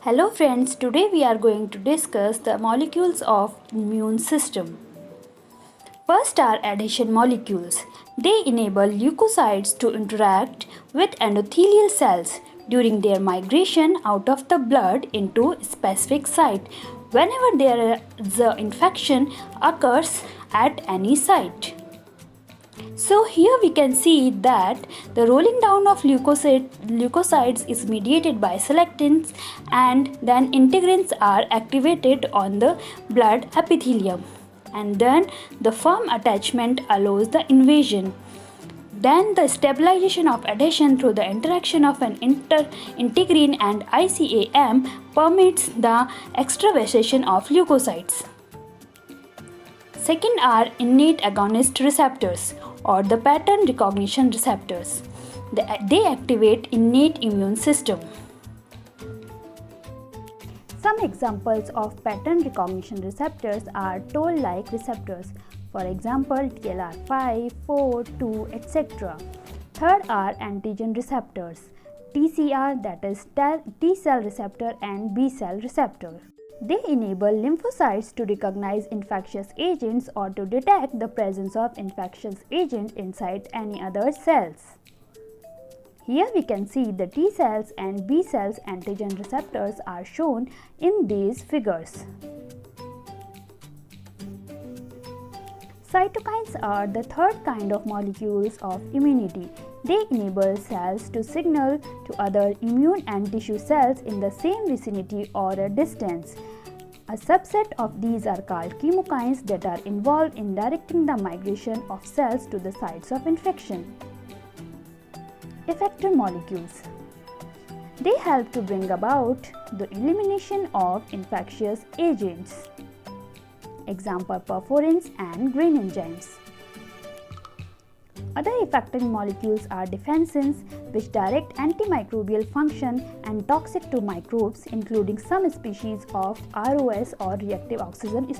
Hello friends, today we are going to discuss the molecules of immune system. First are adhesion molecules. They enable leukocytes to interact with endothelial cells during their migration out of the blood into a specific site whenever there is an infection occurs at any site. So here we can see that the rolling down of leukocytes is mediated by selectins, and then integrins are activated on the blood epithelium, and then the firm attachment allows the invasion. Then the stabilization of adhesion through the interaction of an integrin and ICAM permits the extravasation of leukocytes. Second are innate agonist receptors or the pattern recognition receptors. They activate innate immune system. Some examples of pattern recognition receptors are toll-like receptors, for example TLR5, 4, 2, etc. Third are antigen receptors, TCR, that is T cell receptor and B cell receptor. They enable lymphocytes to recognize infectious agents or to detect the presence of infectious agent inside any other cells. Here we can see the T cells and B cells antigen receptors are shown in these figures. Cytokines are the third kind of molecules of immunity. They enable cells to signal to other immune and tissue cells in the same vicinity or a distance. A subset of these are called chemokines that are involved in directing the migration of cells to the sites of infection. Effector molecules. They help to bring about the elimination of infectious agents. Example perforins and grain enzymes. Other effector molecules are defensins, which direct antimicrobial function and toxic to microbes, including some species of ROS or reactive oxygen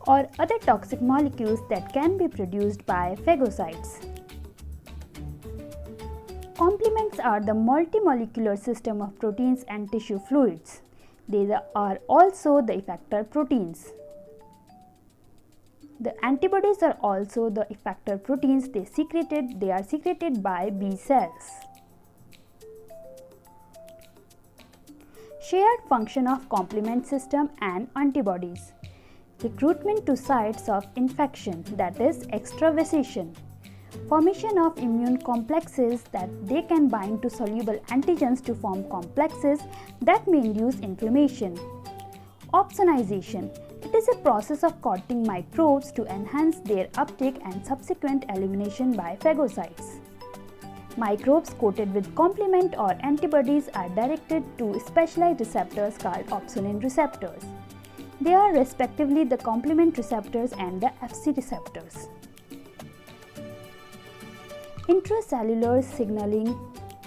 or other toxic molecules that can be produced by phagocytes. Complements are the multimolecular system of proteins and tissue fluids. They are also the effector proteins. The antibodies are also the effector proteins. They are secreted by B cells. Shared function of complement system and antibodies. Recruitment to sites of infection, that is extravasation. Formation of immune complexes that they can bind to soluble antigens to form complexes that may induce inflammation. Opsonization. It is a process of coating microbes to enhance their uptake and subsequent elimination by phagocytes. Microbes coated with complement or antibodies are directed to specialized receptors called opsonin receptors. They are respectively the complement receptors and the Fc receptors. Intracellular signaling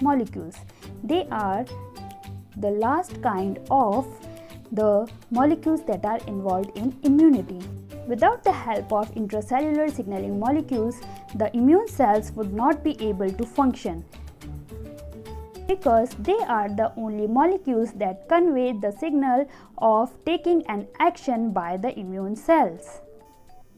molecules. They are the last kind of the molecules that are involved in immunity. Without the help of intracellular signaling molecules, the immune cells would not be able to function because they are the only molecules that convey the signal of taking an action by the immune cells.